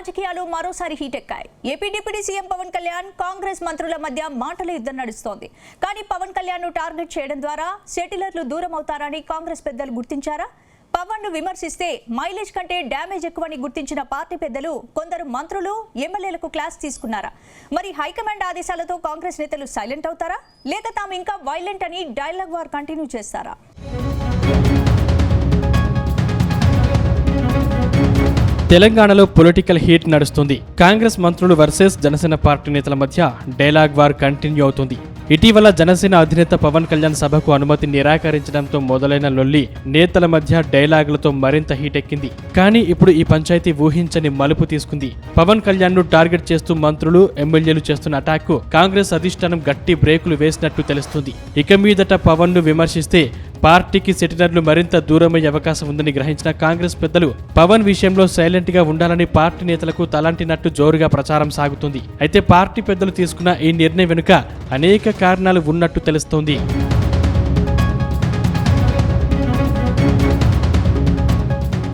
రాజకీయాలు మరోసారి హీట్ ఎక్కాయి. AP deputy CM Pawan Kalyan Congress మంత్రుల మధ్య మాటల యుద్ధం నడుస్తోంది. కానీ పవన్ కళ్యాణ్ ను టార్గెట్ చేయడం ద్వారా సెటిలర్లు దూరం అవుతారని కాంగ్రెస్ పెద్దలు గుర్తించారా? పవన్ ను విమర్శిస్తే మైలేజ్ కంటే డ్యామేజ్ ఎక్కువని గుర్తించిన పార్టీ పెద్దలు కొందరు మంత్రులు ఎమ్మెల్యేలకు క్లాస్ తీసుకున్నారా? మరి హైకమాండ్ ఆదేశాలతో కాంగ్రెస్ నేతలు సైలెంట్ అవుతారా, లేక తాము ఇంకా వైలెంట్ అని డైలాగ్ వార్ కంటిన్యూ చేస్తారా? తెలంగాణలో పొలిటికల్ హీట్ నడుస్తుంది. కాంగ్రెస్ మంత్రులు వర్సెస్ జనసేన పార్టీ నేతల మధ్య డైలాగ్ వార్ కంటిన్యూ అవుతుంది. ఇటీవల జనసేన అధినేత పవన్ కళ్యాణ్ సభకు అనుమతి నిరాకరించడంతో మొదలైన లొల్లి నేతల మధ్య డైలాగులతో మరింత హీట్ ఎక్కింది. కానీ ఇప్పుడు ఈ పంచాయతీ ఊహించని మలుపు తీసుకుంది. పవన్ కళ్యాణ్ ను టార్గెట్ చేస్తూ మంత్రులు ఎమ్మెల్యేలు చేస్తున్న అటాక్ కు కాంగ్రెస్ అధిష్టానం గట్టి బ్రేకులు వేసినట్టు తెలుస్తుంది. ఇక మీదట పవన్ ను విమర్శిస్తే పార్టీకి సెటిలర్లు మరింత దూరమయ్యే అవకాశం ఉందని గ్రహించిన కాంగ్రెస్ పెద్దలు పవన్ విషయంలో సైలెంట్ గా ఉండాలని పార్టీ నేతలకు తలంటినట్టు జోరుగా ప్రచారం సాగుతుంది. అయితే పార్టీ పెద్దలు తీసుకున్న ఈ నిర్ణయం వెనుక అనేక కారణాలు ఉన్నట్టు తెలుస్తోంది.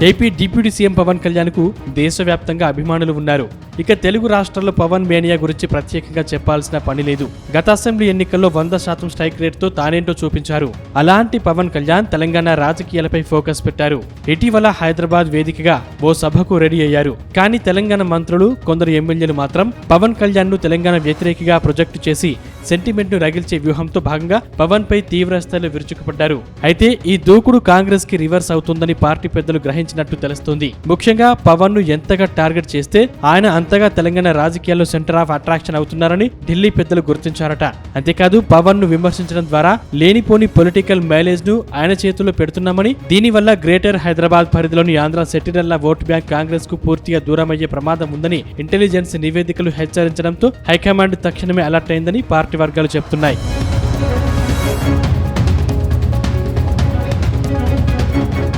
AP deputy CM Pawan Kalyan కు దేశవ్యాప్తంగా అభిమానులు ఉన్నారు. ఇక తెలుగు రాష్ట్రాల్లో పవన్ మేనియా గురించి ప్రత్యేకంగా చెప్పాల్సిన పని లేదు. గత అసెంబ్లీ ఎన్నికల్లో 100% స్ట్రైక్ రేట్ తో తానేంటో చూపించారు. అలాంటి పవన్ కళ్యాణ్ తెలంగాణ రాజకీయాలపై ఫోకస్ పెట్టారు. ఇటీవల హైదరాబాద్ వేదికగా ఓ సభకు రెడీ అయ్యారు. కానీ తెలంగాణ మంత్రులు కొందరు ఎమ్మెల్యేలు మాత్రం పవన్ కళ్యాణ్ ను తెలంగాణ వ్యతిరేకిగా ప్రొజెక్ట్ చేసి సెంటిమెంట్ ను రగిల్చే వ్యూహంతో భాగంగా పవన్ పై తీవ్ర స్థాయిలో విరుచుకుపడ్డారు. అయితే ఈ దూకుడు కాంగ్రెస్ కి రివర్స్ అవుతుందని పార్టీ పెద్దలు గ్రహించినట్టు తెలుస్తోంది. ముఖ్యంగా పవన్ ను ఎంతగా టార్గెట్ చేస్తే ఆయన అంతగా తెలంగాణ రాజకీయాల్లో సెంటర్ ఆఫ్ అట్రాక్షన్ అవుతున్నారని ఢిల్లీ పెద్దలు గుర్తించారట. అంతేకాదు పవన్ ను విమర్శించడం ద్వారా లేనిపోని పొలిటికల్ మైలేజ్ ను ఆయన చేతుల్లో పెడుతున్నామని, దీనివల్ల గ్రేటర్ హైదరాబాద్ పరిధిలోని ఆంధ్ర సెటిలర్ల ఓటు బ్యాంక్ కాంగ్రెస్ కు పూర్తిగా దూరమయ్యే ప్రమాదం ఉందని ఇంటెలిజెన్స్ నివేదికలు హెచ్చరించడంతో హైకమాండ్ తక్షణమే అలర్ట్ అయిందని పార్టీ వర్గాలు చెప్తున్నాయి.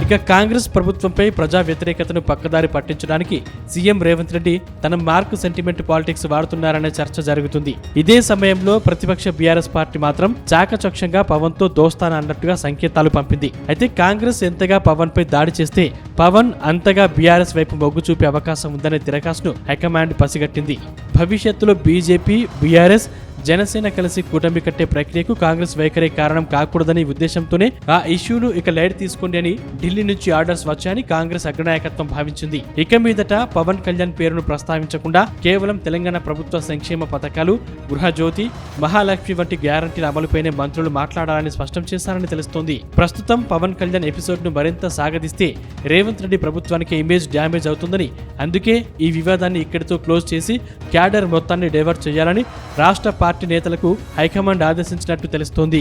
ఇక కాంగ్రెస్ ప్రభుత్వంపై ప్రజా వ్యతిరేకతను పక్కదారి పట్టించడానికి సీఎం రేవంత్ రెడ్డి తన మార్క్ సెంటిమెంట్ పాలిటిక్స్ వాడుతున్నారనే చర్చ జరుగుతుంది. ఇదే సమయంలో ప్రతిపక్ష బీఆర్ఎస్ పార్టీ మాత్రం చాకచక్యంగా పవన్ తో దోస్తానా అన్నట్టుగా సంకేతాలు పంపింది. అయితే కాంగ్రెస్ ఎంతగా పవన్ పై దాడి చేస్తే పవన్ అంతగా బీఆర్ఎస్ వైపు మొగ్గు చూపే అవకాశం ఉందనే తిరకాసును హైకమాండ్ పసిగట్టింది. భవిష్యత్తులో బీజేపీ, బీఆర్ఎస్, జనసేన కలిసి కూటమి కట్టే ప్రక్రియకు కాంగ్రెస్ వైఖరి కారణం కాకూడదని ఉద్దేశంతోనే ఆ ఇష్యూను ఇక లైట్ తీసుకోండి అని ఢిల్లీ నుంచి ఆర్డర్స్ వచ్చాయని కాంగ్రెస్ అగ్రనాయకత్వం భావించింది. ఇక మీదట పవన్ కళ్యాణ్ పేరును ప్రస్తావించకుండా కేవలం తెలంగాణ ప్రభుత్వ సంక్షేమ పథకాలు, గృహజ్యోతి, మహాలక్ష్మి వంటి గ్యారంటీల అమలుపైనే మంత్రులు మాట్లాడాలని స్పష్టం చేశారని తెలుస్తోంది. ప్రస్తుతం పవన్ కళ్యాణ్ ఎపిసోడ్ ను మరింత సాగదీస్తే రేవంత్ రెడ్డి ప్రభుత్వానికి ఇమేజ్ డ్యామేజ్ అవుతుందని, అందుకే ఈ వివాదాన్ని ఇక్కడితో క్లోజ్ చేసి క్యాడర్ మొత్తాన్ని డైవర్ట్ చేయాలని రాష్ట్ర పార్టీ నేతలకు హైకమాండ్ ఆదేశించినట్టు తెలుస్తోంది.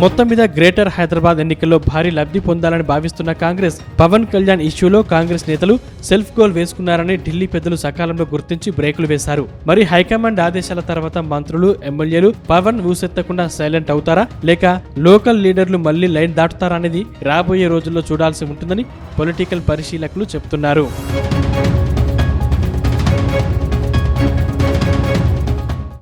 మొత్తం మీద గ్రేటర్ హైదరాబాద్ ఎన్నికల్లో భారీ లబ్ధి పొందాలని భావిస్తున్న కాంగ్రెస్ పవన్ కళ్యాణ్ ఇష్యూలో కాంగ్రెస్ నేతలు సెల్ఫ్ గోల్ వేసుకున్నారని ఢిల్లీ పెద్దలు సకాలంలో గుర్తించి బ్రేకులు వేశారు. మరి హైకమాండ్ ఆదేశాల తర్వాత మంత్రులు, ఎమ్మెల్యేలు పవన్ ఊసెత్తకుండా సైలెంట్ అవుతారా, లేక లోకల్ లీడర్లు మళ్లీ లైన్ దాటుతారా అనేది రాబోయే రోజుల్లో చూడాల్సి ఉంటుందని పొలిటికల్ పరిశీలకులు చెబుతున్నారు.